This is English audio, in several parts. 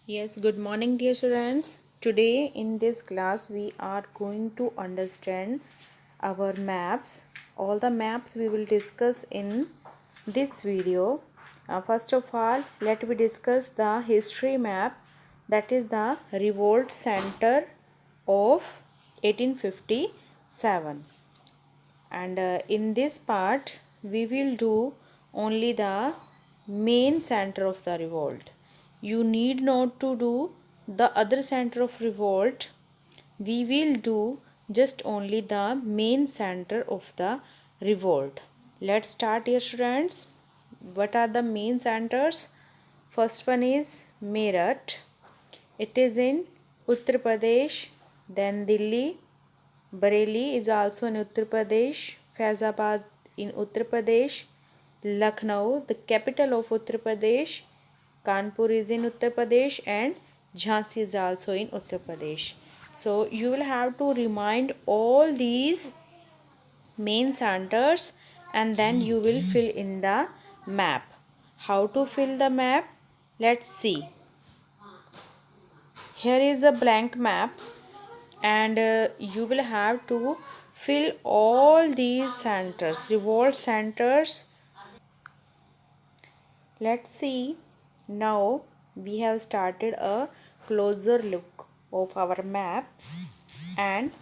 Yes, good morning, dear students. Today in this class, we are going to understand our maps. All the maps we will discuss in this video. First of all, let me discuss the history map, that is the revolt center of 1857. And in this part, we will do only the main center of the revolt. You need not to do the other center of revolt. We will do just only the main center of the revolt. Let's start, dear students. What are the main centers? First one is Meerut. It is in Uttar Pradesh. Then Delhi. Bareilly is also in Uttar Pradesh. Faizabad in Uttar Pradesh. Lucknow, the capital of Uttar Pradesh. Kanpur is in Uttar Pradesh, and Jhansi is also in Uttar Pradesh. So you will have to remind all these main centers and then you will fill in the map. How to fill the map? Let's see. Here is a blank map, and you will have to fill all these centers, revolt centers. Let's see. Now we have started a closer look of our map, and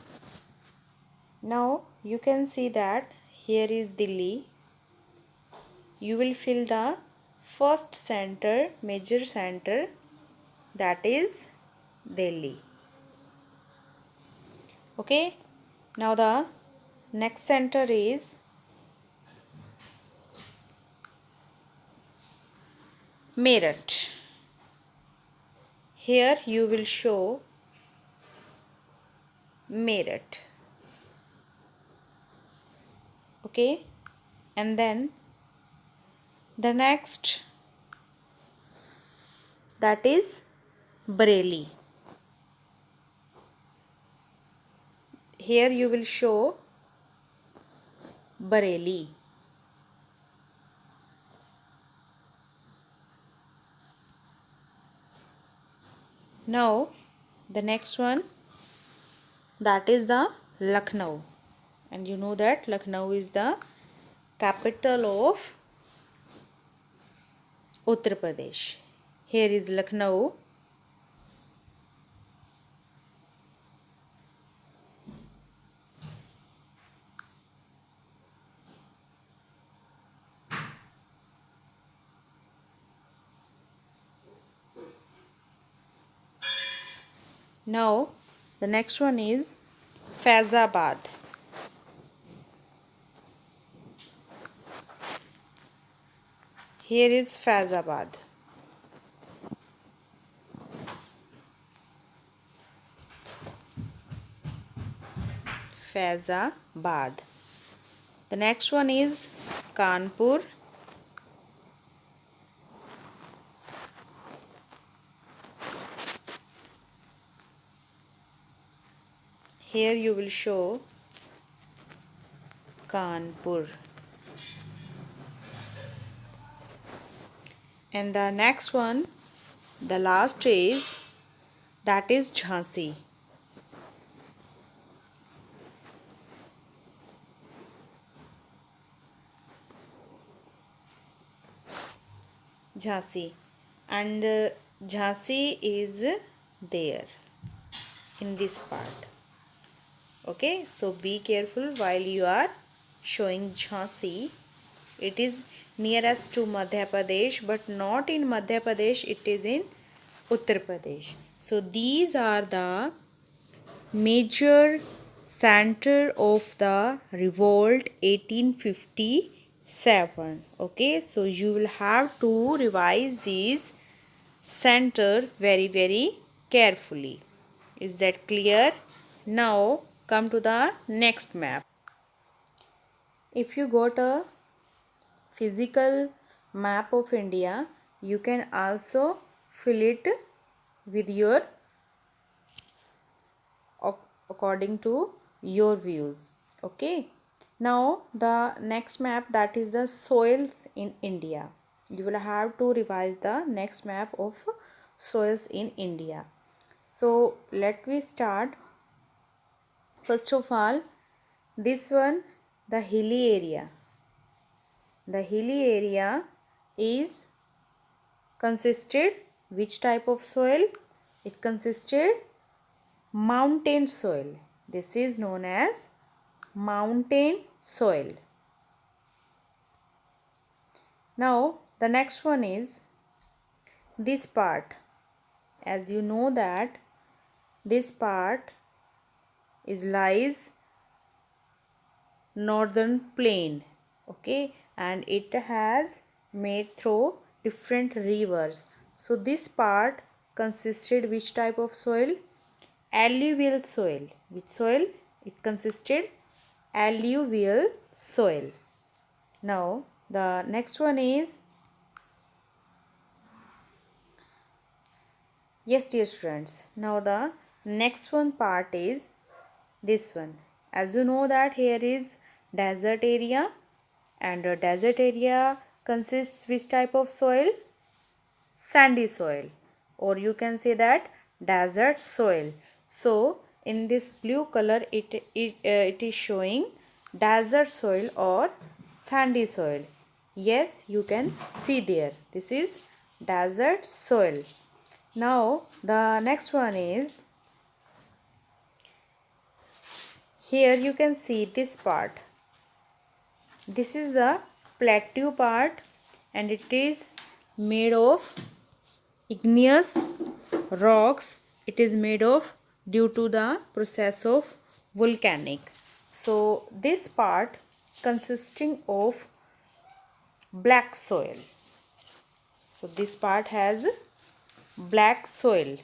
now you can see that here is Delhi. You will fill the first center, major center, that is Delhi. Okay, now the next center is Meerut. Here you will show Meerut. Okay, and then the next, that is Bareilly. Here you will show Bareilly. Now the next one, that is the Lucknow, and you know that Lucknow is the capital of Uttar Pradesh. Here is Lucknow. Now the next one is Faizabad. Here is Faizabad. Faizabad. The next one is Kanpur. Here you will show Kanpur. And the next one, the last is, that is Jhansi. Jhansi. And Jhansi is there in this part. Okay, so be careful while you are showing Jhansi. It is nearest to Madhya Pradesh, but not in Madhya Pradesh, it is in Uttar Pradesh. So these are the major center of the revolt 1857. Okay, so you will have to revise these center very carefully. Is that clear? Now come to the next map. If you got a physical map of India, you can also fill it with your according to your views. Okay, now the next map, that is the soils in India. You will have to revise the next map of soils in India. So let me start. First of all, this one, the hilly area. The hilly area is consisted which type of soil? It consisted mountain soil. This is known as mountain soil. Now the next one is this part. As you know that this part is lies northern plain, okay, and it has made through different rivers. So this part consisted which type of soil? Alluvial soil. Which soil? It consisted alluvial soil. Now the next one is, yes dear students, now the next one part is this one. As you know that here is desert area, and a desert area consists which type of soil? Sandy soil, or you can say that desert soil. So in this blue color it is showing desert soil or sandy soil. Yes, you can see there, this is desert soil. Now the next one is, here you can see this part. This is the plateau part, and it is made of igneous rocks. It is made of due to the process of volcanic. So this part consisting of black soil. So this part has black soil.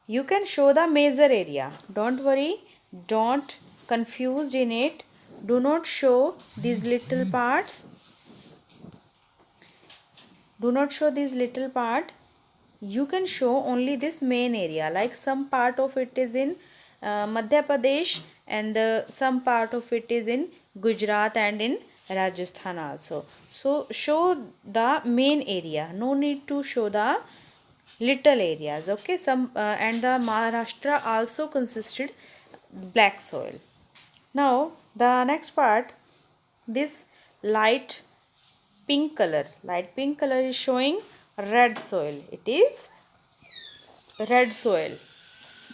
You can show the major area. Don't worry, don't confused in it. Do not show these little parts. Do not show this little part. You can show only this main area, like some part of it is in Madhya Pradesh, and some part of it is in Gujarat and in Rajasthan also. So show the main area, no need to show the little areas, okay. And the Maharashtra also consisted black soil. Now the next part, this light pink color is showing red soil. It is red soil.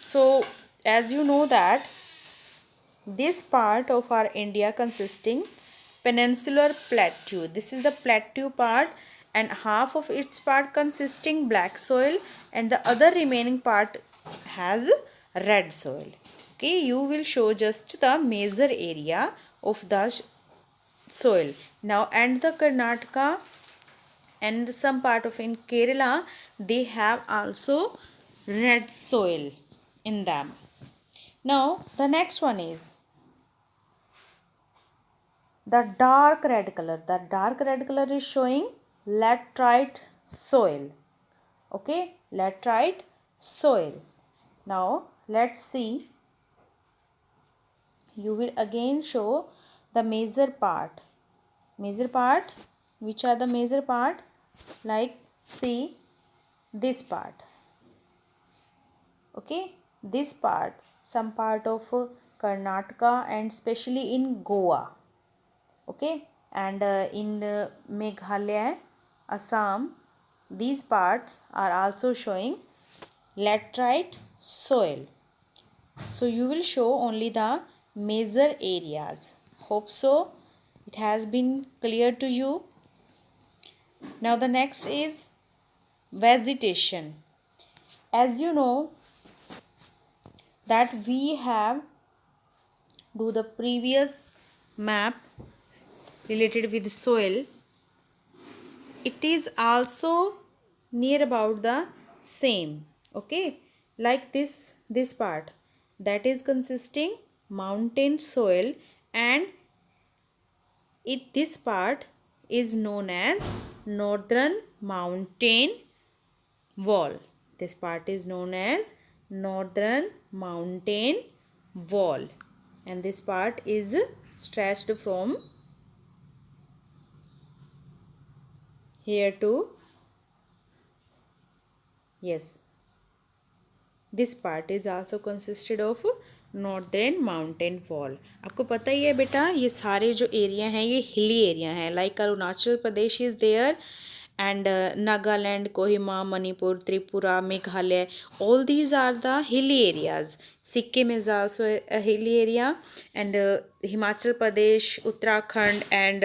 So as you know that this part of our India consisting peninsular plateau. This is the plateau part, and half of its part consisting black soil, and the other remaining part has red soil. Okay, you will show just the major area of the soil. Now, and the Karnataka and some part of in Kerala, they have also red soil in them. Now the next one is the dark red color. The dark red color is showing laterite soil, okay, laterite soil. Now let's see, you will again show the major part. Which are the major part? Like see this part, okay, this part, some part of Karnataka and especially in Goa, okay, and in Meghalaya, Assam, these parts are also showing laterite soil. So you will show only the major areas. Hope so it has been clear to you. Now the next is vegetation. As you know that we have do the previous map related with soil, it is also near about the same, okay, like this part, that is consisting mountain soil, and this part is known as northern mountain wall. This part is known as northern mountain wall, and this part is stretched from here to Yes, this part is also consisted of northern mountain wall. आपको पता ही है बेटा, ये सारे जो area हैं ये hilly area हैं, like Arunachal Pradesh is there and Nagaland, Kohima, Manipur, Tripura, Meghalaya, all these are the hilly areas. Sikkim is also a hilly area, and Himachal Pradesh, Uttarakhand, and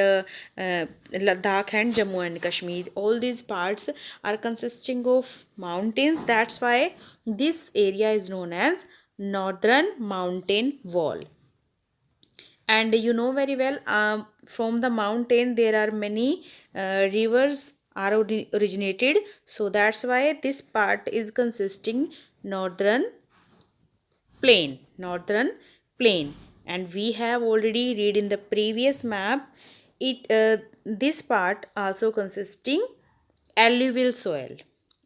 Ladakh and Jammu and Kashmir, all these parts are consisting of mountains. That's why this area is known as Northern Mountain Wall. And you know very well, from the mountain there are many rivers are originated, so that's why this part is consisting northern plain. And we have already read in the previous map, it this part also consisting alluvial soil.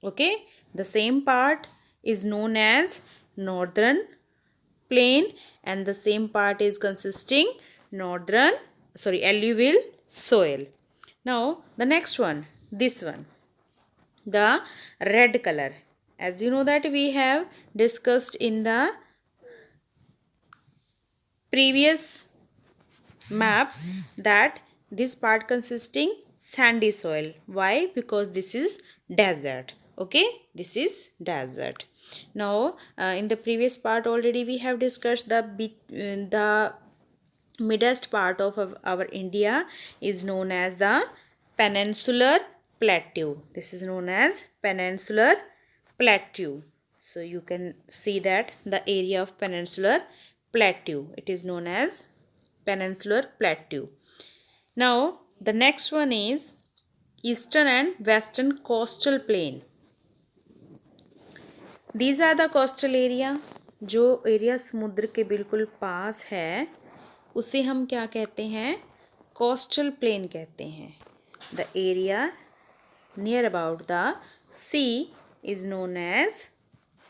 Okay, the same part is known as northern plain, and the same part is consisting northern, sorry, alluvial soil. Now the next one, this one, the red color. As you know that we have discussed in the previous map that this part consisting sandy soil. Why? Because this is desert. Okay, this is desert. Now in the previous part already we have discussed the midest part of our India is known as the peninsular plateau. This is known as peninsular plateau. So you can see that the area of peninsular plateau, it is known as peninsular plateau. Now the next one is eastern and western coastal plain. These are the coastal area. जो area समुद्र के बिल्कुल पास है उसे हम क्या कहते हैं? कोस्टल प्लेन कहते हैं. The area near about the sea is known as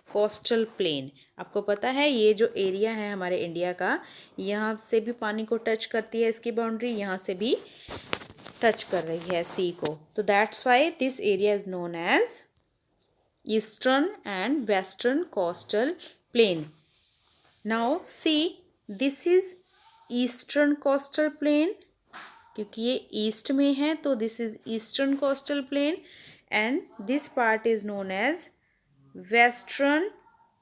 coastal plain. आपको पता है ये जो एरिया है हमारे इंडिया का, यहाँ से भी पानी को टच करती है इसकी बाउंड्री, यहाँ से भी टच कर रही है सी को. तो that's why this area is known as eastern and western coastal plain. Now see, this is eastern coastal plain, क्योंकि ये ईस्ट में है तो this is eastern coastal plain, and this part is known as western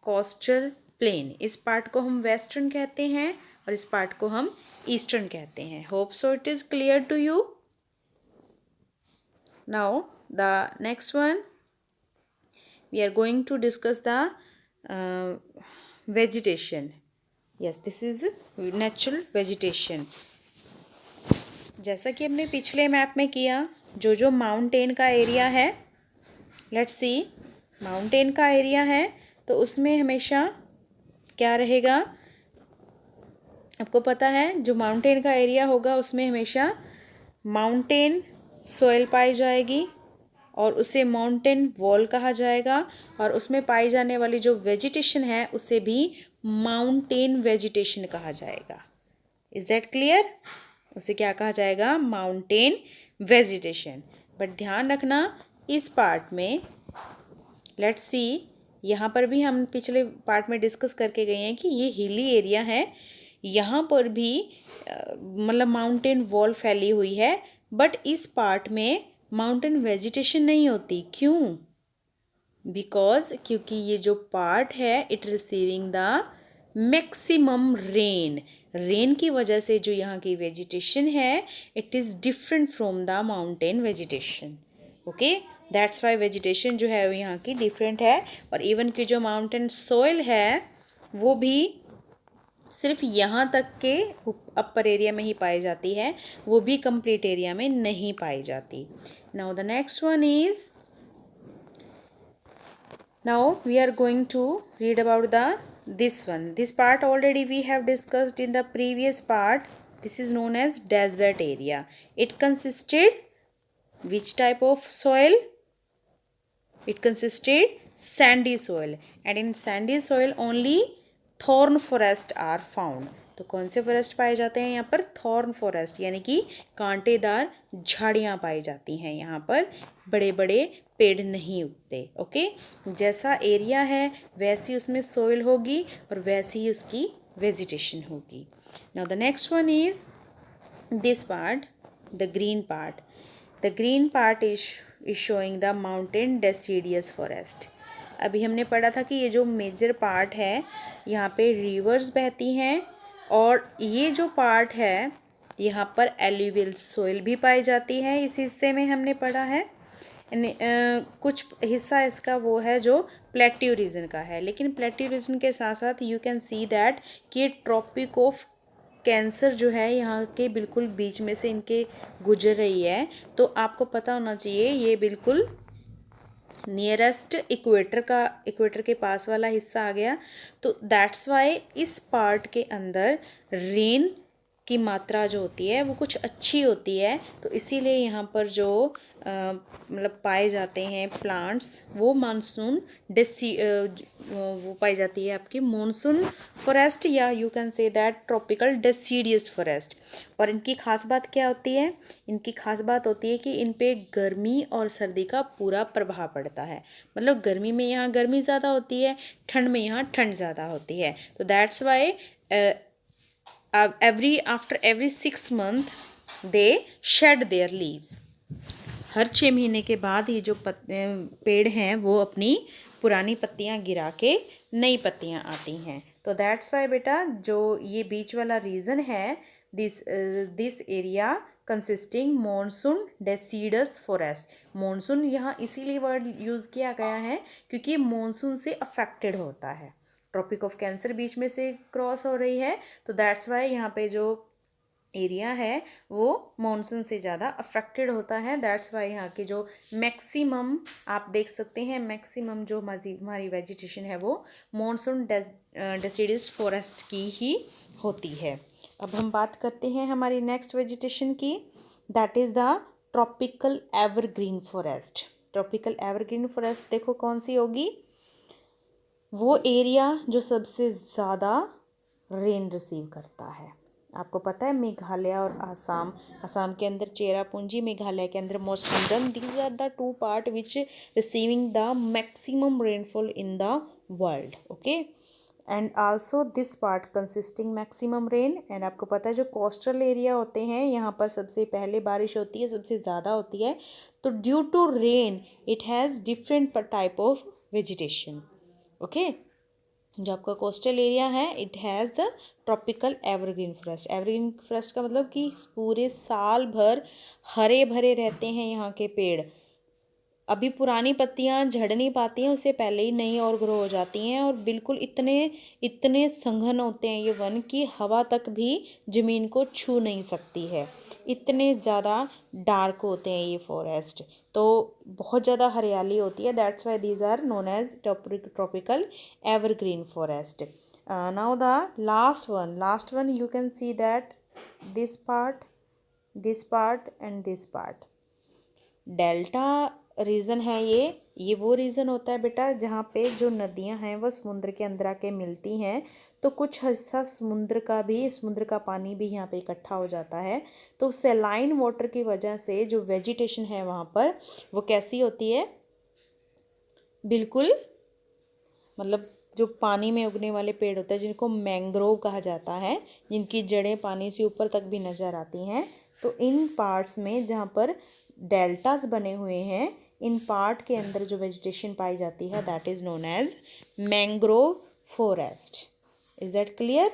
coastal plain. इस part को हम western कहते हैं और इस पार्ट को हम ईस्टर्न कहते हैं. Hope so it is clear to you. Now the next one we are going to discuss the vegetation. Yes, this is natural vegetation. जैसा कि हमने पिछले मैप में किया, जो जो माउंटेन का एरिया है, लेट्स सी, माउंटेन का एरिया है तो उसमें हमेशा क्या रहेगा? आपको पता है जो माउंटेन का एरिया होगा उसमें हमेशा माउंटेन सोइल पाई जाएगी और उसे माउंटेन वॉल कहा जाएगा, और उसमें पाई जाने वाली जो वेजिटेशन है उसे भी माउंटेन वेजिटेशन कहा जाएगा. Is that clear? उसे क्या कहा जाएगा? Mountain vegetation. बट ध्यान रखना इस पार्ट में, लेट्स सी, यहाँ पर भी हम पिछले पार्ट में डिस्कस करके गए हैं कि ये हिली एरिया है, यहाँ पर भी मतलब माउंटेन वॉल फैली हुई है, बट इस पार्ट में माउंटेन वेजिटेशन नहीं होती. क्यों? बिकॉज क्योंकि ये जो पार्ट है it receiving the maximum rain की वजह से जो यहाँ की वेजिटेशन है it is different from the mountain vegetation. Okay, that's why vegetation जो है वो यहाँ की डिफरेंट है. और इवन की जो माउंटेन सोइल है वो भी सिर्फ यहाँ तक के अपर एरिया में ही पाई जाती है, वो भी कंप्लीट एरिया में नहीं पाई जाती. Now the next one is, now we are going to read about the this one. This part already we have discussed in the previous part. This is known as desert area. It consisted which type of soil? It consisted sandy soil, and in sandy soil only thorn forest are found. तो कौन से forest पाए जाते हैं यहाँ पर? Thorn forest, यानी कि कांटेदार झाड़ियाँ पाई जाती हैं यहाँ पर, बड़े बड़े पेड़ नहीं उगते। ओके, जैसा एरिया है वैसी उसमें सोइल होगी और वैसी ही उसकी वेजिटेशन होगी। Now the next one is this part, the green part. The green part is showing the mountain deciduous forest. अभी हमने पढ़ा था कि ये जो मेजर पार्ट है यहाँ पे रिवर्स बहती हैं, और ये जो पार्ट है यहाँ पर एल्यूवियल सोइल भी पाई जाती है। इस हिस्से में हमने पढ़ा है कुछ हिस्सा इसका वो है जो प्लेट्यू रीजन का है, लेकिन प्लेट्यू रीजन के साथ साथ यू कैन सी दैट कि ट्रॉपिक ऑफ कैंसर जो है यहाँ के बिल्कुल बीच में से इनके गुजर रही है। तो आपको पता होना चाहिए ये बिल्कुल नियरेस्ट इक्वेटर के पास वाला हिस्सा आ गया। तो दैट्स वाई इस पार्ट के अंदर रेन की मात्रा जो होती है वो कुछ अच्छी होती है, तो इसीलिए यहाँ पर जो मतलब पाए जाते हैं प्लांट्स वो मानसून वो पाई जाती है आपकी मॉनसून फॉरेस्ट, या you can say that tropical deciduous forest. और इनकी खास बात क्या होती है? इनकी खास बात होती है कि इन पे गर्मी और सर्दी का पूरा प्रभाव पड़ता है। मतलब गर्मी में यहाँ गर्मी ज़्यादा होती है, ठंड में यहाँ ठंड ज़्यादा होती है। तो that's Y after every 6 month they shed their leaves. हर 6 महीने के बाद ये जो पेड़ हैं वो अपनी पुरानी पत्तियां गिरा के नई पत्तियां आती हैं। तो दैट्स वाई बेटा जो ये बीच वाला रीजन है, this area consisting monsoon deciduous forest. Monsoon यहाँ इसीलिए वर्ड यूज़ किया गया है क्योंकि मॉनसून से अफेक्टेड होता है, ट्रॉपिक ऑफ कैंसर बीच में से क्रॉस हो रही है, तो दैट्स वाई यहाँ पे जो एरिया है वो मॉनसून से ज़्यादा अफेक्टेड होता है। दैट्स वाई यहाँ की जो मैक्सिमम आप देख सकते हैं, मैक्सिमम जो हमारी वेजिटेशन है वो मॉनसून डेसिडियस फॉरेस्ट की ही होती है। अब हम बात करते हैं हमारी नेक्स्ट वेजिटेशन की, that is the tropical evergreen forest. Tropical evergreen forest देखो कौन सी होगी? वो एरिया जो सबसे ज़्यादा रेन रिसीव करता है। आपको पता है मेघालय और आसाम के अंदर चेरापूंजी, मेघालय के अंदर Mawsynram, these are the 2 part which receiving the maximum rainfall in the world. Okay, and also this part consisting maximum rain. And आपको पता है जो कोस्टल एरिया होते हैं यहाँ पर सबसे पहले बारिश होती है, सबसे ज़्यादा होती है। तो due to rain it has different type of vegetation. Okay, जो आपका कोस्टल एरिया है it has the tropical evergreen forest. Evergreen forest का मतलब कि पूरे साल भर हरे भरे रहते हैं यहाँ के पेड़। अभी पुरानी पत्तियाँ झड़ नहीं पाती हैं, उससे पहले ही नई और ग्रो हो जाती हैं, और बिल्कुल इतने सघन होते हैं ये वन की हवा तक भी ज़मीन को छू नहीं सकती है, इतने ज़्यादा डार्क होते हैं ये फॉरेस्ट। तो बहुत ज़्यादा हरियाली होती है, that's why these are known as tropical evergreen forest. Now the last one you can see that this part and this part delta region है। ये वो रीजन होता है बेटा जहाँ पे जो नदियाँ हैं वो समुद्र के अंदर आके मिलती हैं, तो कुछ हिस्सा समुद्र का पानी भी यहाँ पे इकट्ठा हो जाता है। तो सैलाइन वाटर की वजह से जो वेजिटेशन है वहाँ पर वो कैसी होती है? बिल्कुल मतलब जो पानी में उगने वाले पेड़ होते हैं जिनको मैंग्रोव कहा जाता है, जिनकी जड़ें पानी से ऊपर तक भी नज़र आती हैं, तो इन पार्ट्स में जहाँ पर डेल्टास बने हुए हैं, इन पार्ट के अंदर जो वेजिटेशन पाई जाती है that is known as mangrove forest. Is that clear?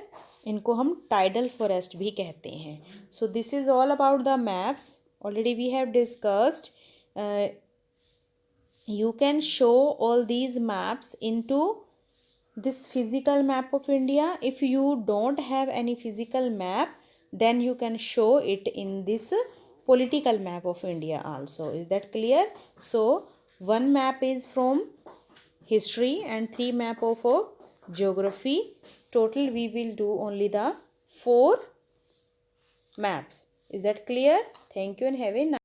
इनको हम टाइडल फॉरेस्ट भी कहते हैं। So this is all about the maps already we have discussed. You can show all these maps into this physical map of India. If you don't have any physical map, then you can show it in this political map of India also. Is that clear? So one map is from history and 3 map of geography. Total we will do only the 4 maps. Is that clear? Thank you and have a nice